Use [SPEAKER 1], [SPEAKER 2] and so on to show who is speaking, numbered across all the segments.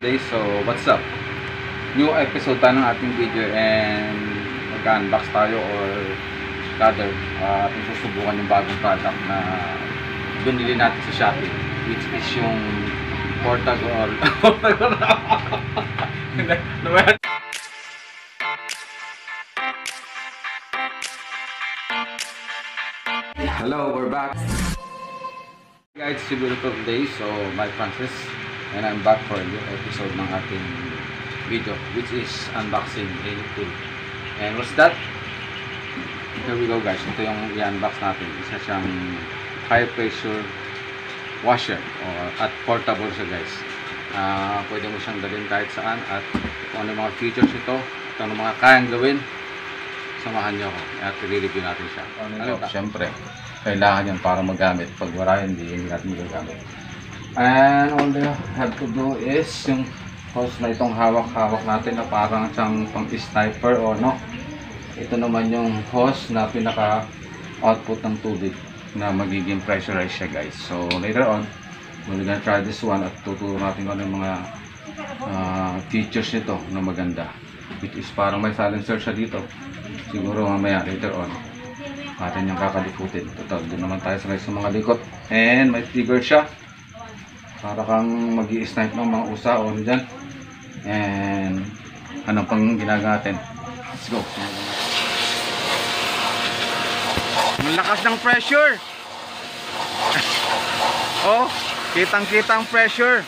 [SPEAKER 1] Okay, so what's up? New episode tayo ng ating video and mag-unbox tayo or rather ating susubukan yung bagong product na binili natin sa Shopee, which is yung Portagol. Hello, we're back. Guys, it's a beautiful day. So, my Francis and I'm back for a new episode ng ating video, which is unboxing a tool. And what's that? Here we go, guys. Ito yung i-unbox natin. Isa siyang high pressure washer at portable siya, guys. Pwede mo siyang dalhin kahit saan at kung ano mga features ito at ano mga kayang gawin, samahan nyo ako at i-review natin siya. Siyempre, kailangan yan para magamit. Pag wala, hindi natin magagamit. And all you have to do is yung hose na itong hawak-hawak natin na parang siyang pang-sniper o no. Ito naman yung hose na pinaka-output ng tubig na magiging pressurized siya, guys. So later on, we're gonna try this one at tuturo natin kung ano yung mga features nito na maganda. Which is parang may silencer siya dito. Siguro mamaya later on natin yung kakaliputin. Total, doon naman tayo sa mga likot. And may trigger siya. Para kang mag-i-snipe ng mga usa o ano dyan. And anong pang ginagawa natin? Let's go. Ang lakas ng pressure. Oh, kitang-kitang pressure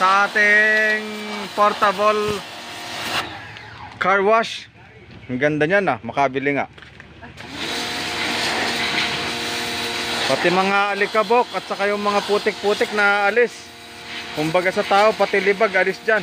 [SPEAKER 1] sa ating portable car wash. Ang ganda niyan ah, makabili nga. Pati mga alikabok at saka yung mga putik-putik na alis. Kumbaga sa tao, pati libag alis dyan.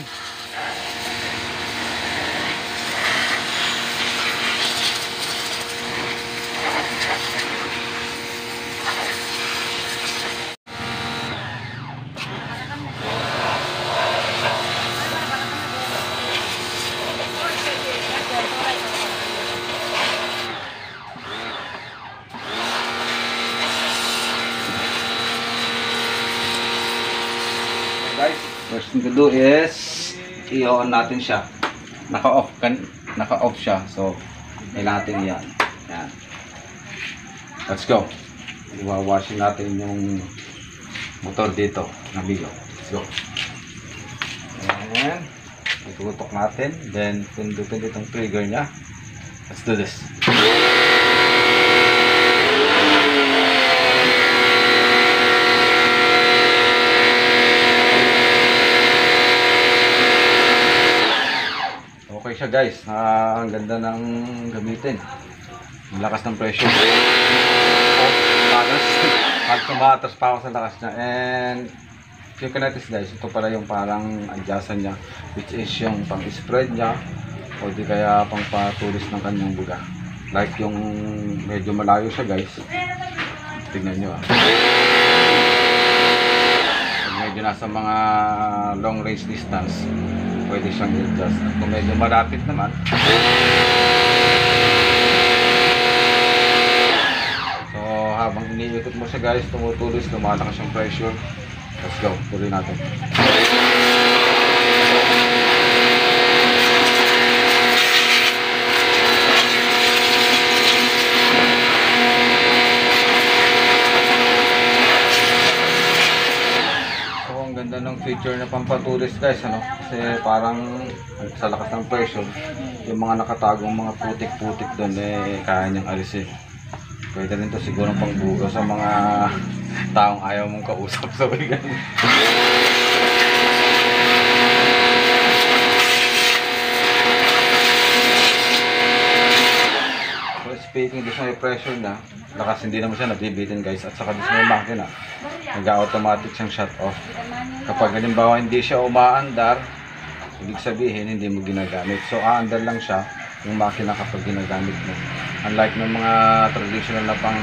[SPEAKER 1] Guys, first thing to do is i-on natin siya. Naka-off siya. So, kailangan natin yan. Yan. Let's go. Iwa-washing natin yung motor dito na bigo. Let's go. And itutok natin. Then, pindutin itong trigger niya. Let's do this. Okay siya, guys. Ang ganda ng gamitin. Ang lakas ng pressure. Magtumatas pa ako sa lakas niya. And if you can notice, guys, ito pala yung parang adjustan niya, which is yung pang spread niya o di kaya pang patulis ng kanyang buga. Like yung medyo malayo siya, guys. Tignan nyo ah. Pag medyo nasa mga long range distance, pwede siyang i-adjust. At kung medyo malapit naman, so habang iniikot mo siya, guys, tumutulis, lumalakas yung pressure. Let's go, tuloy natin. Ng feature na pampatulis, guys, ano, kasi parang sa lakas ng pressure yung mga nakatagong mga putik-putik doon kaya niyang alisin. Pwede rin to siguro pangbuga sa mga taong ayaw mong kausap sa wigan. So speaking doon sa may pressure na lakas, hindi naman siya nabibitin, guys, at saka doon sa may makina nag-automatic siyang shut off. Kapag halimbawa hindi siya umaandar, ibig sabihin hindi mo ginagamit. So aandar lang siya yung makina kapag ginagamit mo. Unlike ng mga traditional na pang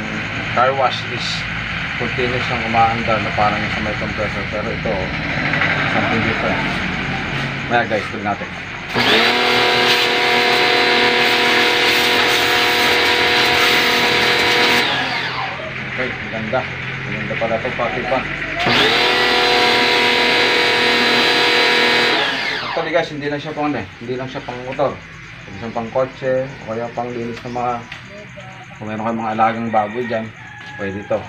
[SPEAKER 1] car wash is continuous siyang umaandar na parang sa may compressor. Pero ito, something different. Maya, guys, tuloy natin. Okay, maganda. Maganda pala ito, pati pa. Actually guys, hindi lang siya pang hindi lang siya pang motor. Pwede siyang pang kotse, o kaya pang linis ng mga, kung meron kayong mga alagang baboy dyan, pwede ito.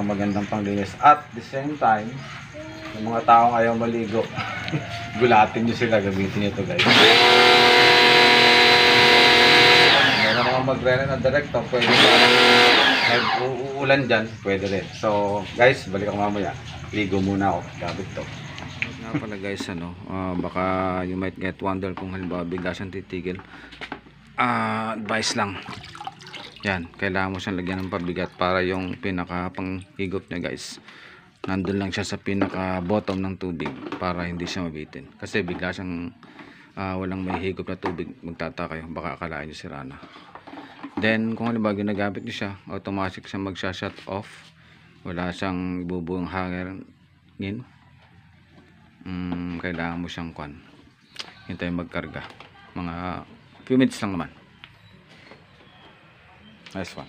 [SPEAKER 1] Magandang pang linis. At the same time, yung mga taong ayaw maligo, gulatin nyo sila, gamitin nyo ito guys. Meron naman magre-rent na director, pwede uulan dyan, pwede rin. So guys, balik ako mamaya. Ligo muna ako, gamit to. Nga pala guys, baka you might get wonder kung halimbawa bigla siyang titigil. Advice lang. Yan, kailangan mo siyang lagyan ng pabigat para yung pinaka panghigop niya guys, nandun lang siya sa pinaka bottom ng tubig para hindi siya mabitin. Kasi bigla siyang walang may higop na tubig, magtataka kayo, baka akalain niyo si Rana. Then kung halimbawa ginagamit niyo siya, automatic siya mag-shut off. Wala siyang ibubuong hangin. Kailangan mo siyang hintayin magkarga. Mga few minutes lang naman. Nice one.